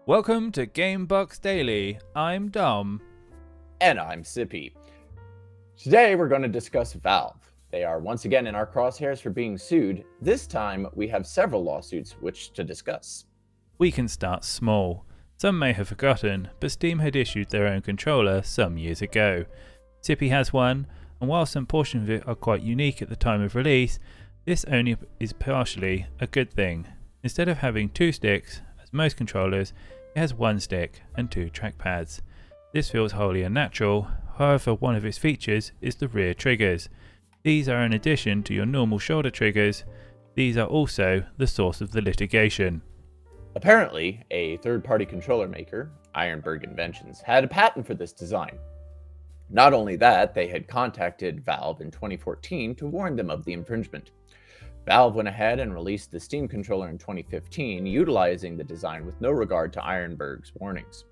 Welcome to Gamebox Daily. I'm Dom. And I'm Sippy. Today we're going to discuss Valve. They are once again in our crosshairs for being sued. This time we have several lawsuits which to discuss. We can start small. Some may have forgotten, but Steam had issued their own controller some years ago. Sippy has one, and while some portions of it are quite unique at the time of release, this only is partially a good thing. Instead of having two sticks, as most controllers, it has one stick and two trackpads. This feels wholly unnatural, however one of its features is the rear triggers. These are in addition to your normal shoulder triggers. These are also the source of the litigation. Apparently, a third-party controller maker, Ironburg Inventions, had a patent for this design. Not only that, they had contacted Valve in 2014 to warn them of the infringement. Valve went ahead and released the Steam controller in 2015, utilizing the design with no regard to Ironburg's warnings.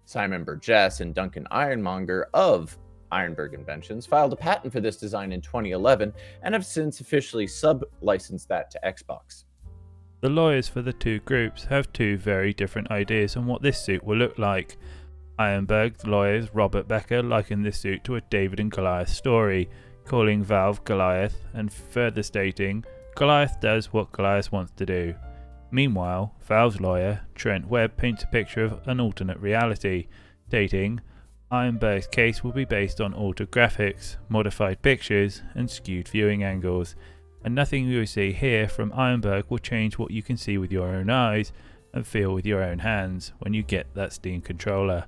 Simon Burgess and Duncan Ironmonger of Ironburg Inventions filed a patent for this design in 2011 and have since officially sub-licensed that to Xbox. The lawyers for the two groups have two very different ideas on what this suit will look like. Ironburg's lawyers Robert Becker likened this suit to a David and Goliath story, calling Valve Goliath and further stating, Goliath does what Goliath wants to do. Meanwhile, Valve's lawyer, Trent Webb, paints a picture of an alternate reality, stating, Ironburg's case will be based on altered graphics, modified pictures, and skewed viewing angles, and nothing you see here from Ironburg will change what you can see with your own eyes and feel with your own hands when you get that Steam controller.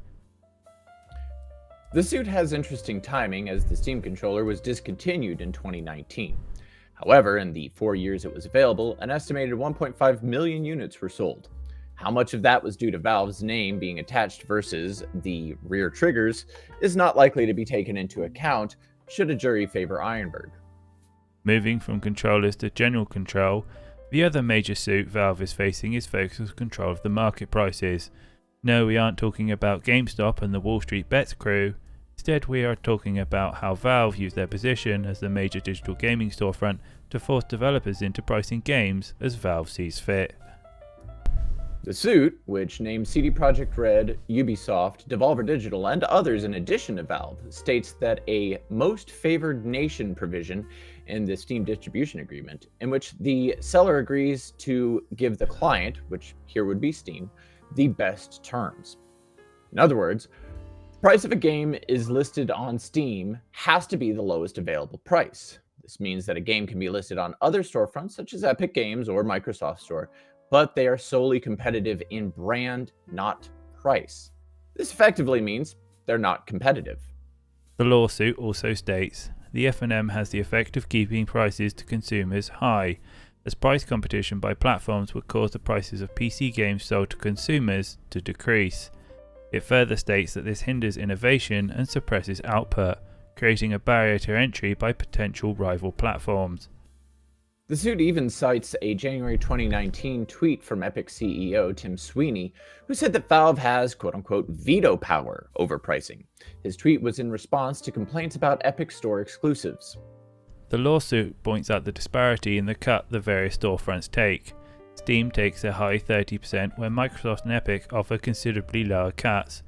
The suit has interesting timing as the Steam controller was discontinued in 2019. However, in the 4 years it was available, an estimated 1.5 million units were sold. How much of that was due to Valve's name being attached versus the rear triggers is not likely to be taken into account should a jury favor Ironburg. Moving from controllers to general control, the other major suit Valve is facing is focused control of the market prices. No, we aren't talking about GameStop and the Wall Street Bets crew. Instead, we are talking about how Valve used their position as the major digital gaming storefront to force developers into pricing games as Valve sees fit. The suit, which names CD Projekt Red, Ubisoft, Devolver Digital, and others in addition to Valve, states that a most favored nation provision in the Steam distribution agreement, in which the seller agrees to give the client, which here would be Steam, the best terms. In other words, the price of a game is listed on Steam has to be the lowest available price. This means that a game can be listed on other storefronts such as Epic Games or Microsoft Store, but they are solely competitive in brand, not price. This effectively means they're not competitive. The lawsuit also states, the F&M has the effect of keeping prices to consumers high, as price competition by platforms would cause the prices of PC games sold to consumers to decrease. It further states that this hinders innovation and suppresses output, creating a barrier to entry by potential rival platforms. The suit even cites a January 2019 tweet from Epic CEO Tim Sweeney, who said that Valve has quote-unquote veto power over pricing. His tweet was in response to complaints about Epic Store exclusives. The lawsuit points out the disparity in the cut the various storefronts take. Steam takes a high 30% where Microsoft and Epic offer considerably lower cuts.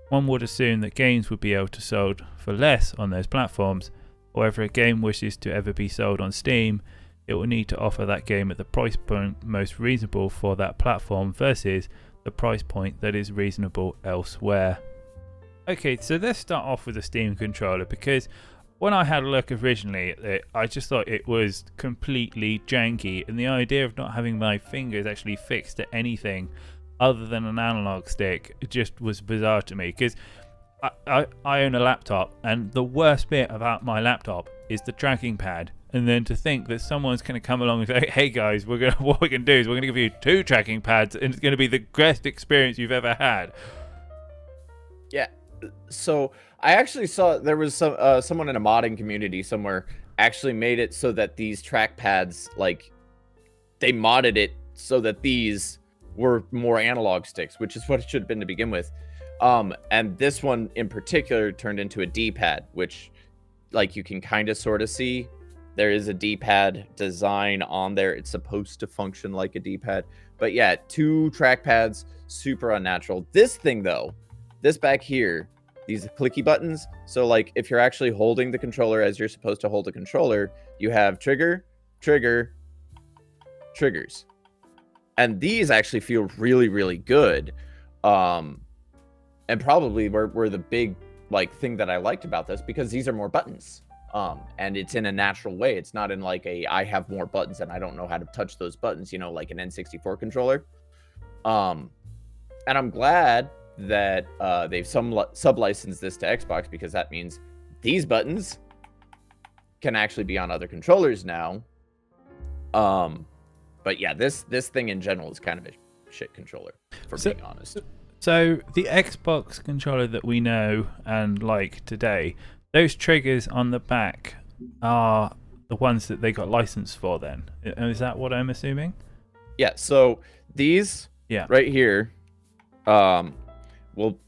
One would assume that games would be able to sold for less on those platforms. However, a game wishes to ever be sold on Steam, it will need to offer that game at the price point most reasonable for that platform versus the price point that is reasonable elsewhere. Okay, so let's start off with the Steam controller, because when I had a look originally at it, I just thought it was completely janky, and the idea of not having my fingers actually fixed to anything other than an analog stick just was bizarre to me, because I own a laptop, and the worst bit about my laptop is the tracking pad. And then to think that someone's going to come along and say, hey guys, what we're going to do is we're going to give you two tracking pads and it's going to be the best experience you've ever had. Yeah, so I actually saw there was someone in a modding community somewhere actually made it so that these trackpads, like, they modded it so that these were more analog sticks, which is what it should have been to begin with. And this one in particular turned into a D-pad, which, like, you can kind of sort of see. There is a D-pad design on there. It's supposed to function like a D-pad. But yeah, two trackpads super unnatural. This thing though, this back here, these clicky buttons. So like if you're actually holding the controller as you're supposed to hold a controller, you have trigger, trigger, triggers. And these actually feel really, really good. And probably were the big like thing that I liked about this, because these are more buttons. And it's in a natural way. It's not in like I have more buttons and I don't know how to touch those buttons, you know, like an N64 controller. And I'm glad that they've sub-licensed this to Xbox, because that means these buttons can actually be on other controllers now. But yeah, this thing in general is kind of a shit controller, for being honest. So the Xbox controller that we know and like today, those triggers on the back are the ones that they got licensed for then. Is that what I'm assuming? Yeah, so these right here will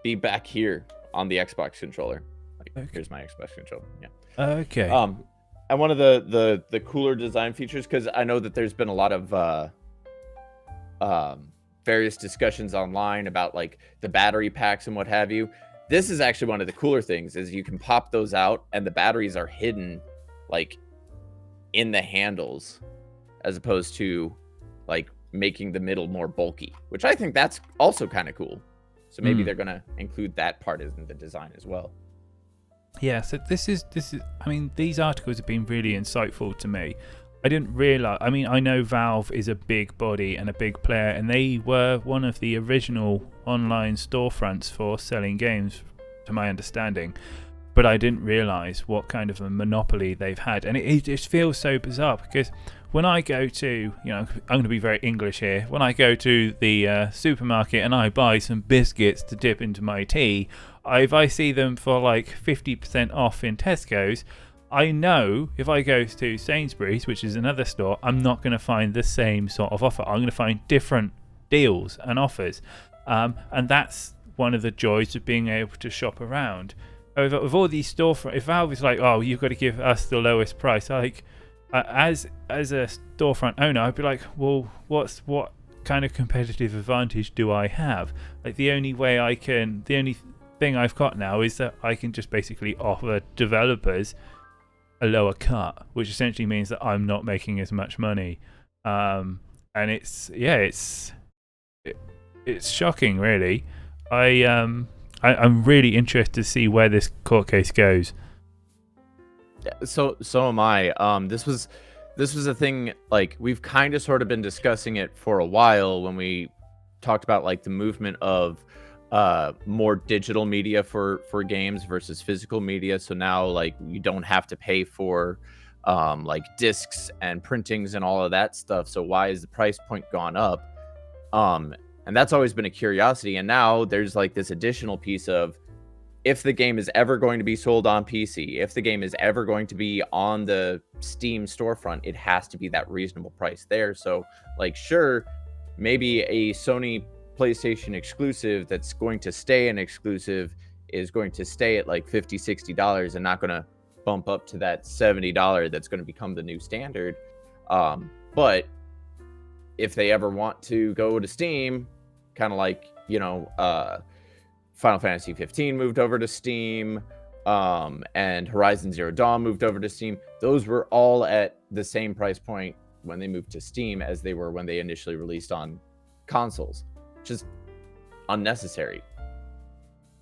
be back here on the Xbox controller. Like, okay. Here's my Xbox controller. Yeah. Okay. And one of the cooler design features, because I know that there's been a lot of various discussions online about like the battery packs and what have you. This is actually one of the cooler things, is you can pop those out and the batteries are hidden like in the handles, as opposed to like making the middle more bulky, which I think that's also kind of cool. So maybe they're going to include that part in the design as well. Yeah, so this is I mean, these articles have been really insightful to me. I didn't realize, I mean, I know Valve is a big body and a big player, and they were one of the original online storefronts for selling games, to my understanding. But I didn't realize what kind of a monopoly they've had. And it just feels so bizarre, because when I go to, you know, I'm going to be very English here. When I go to the supermarket and I buy some biscuits to dip into my tea, if I see them for like 50% off in Tesco's, I know if I go to Sainsbury's, which is another store, I'm not going to find the same sort of offer. I'm going to find different deals and offers. And that's one of the joys of being able to shop around. With all these storefronts, if Valve is like, oh, you've got to give us the lowest price, like as a storefront owner, I'd be like, well, what kind of competitive advantage do I have? Like the only thing I've got now is that I can just basically offer developers a lower cut, which essentially means that I'm not making as much money. And it's shocking, really. I'm really interested to see where this court case goes. So am I. This was a thing, like, we've kind of sort of been discussing it for a while when we talked about like the movement of more digital media for games versus physical media. So now like you don't have to pay for like discs and printings and all of that stuff. So why is the price point gone up? And that's always been a curiosity. And now there's like this additional piece of, if the game is ever going to be sold on PC, if the game is ever going to be on the Steam storefront, it has to be that reasonable price there. So like, sure, maybe a Sony PlayStation exclusive that's going to stay an exclusive is going to stay at like $50, $60 and not going to bump up to that $70 that's going to become the new standard. But if they ever want to go to Steam, kind of like, you know, Final Fantasy 15 moved over to Steam, and Horizon Zero Dawn moved over to Steam. Those were all at the same price point when they moved to Steam as they were when they initially released on consoles. Just unnecessary.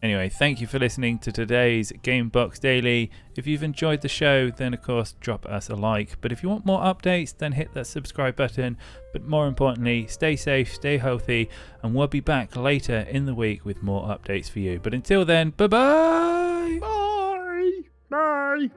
Anyway, thank you for listening to today's Gamebox Daily. If you've enjoyed the show, then of course drop us a like. But if you want more updates, then hit that subscribe button. But more importantly, stay safe, stay healthy, and we'll be back later in the week with more updates for you. But until then, bye-bye! Bye! Bye!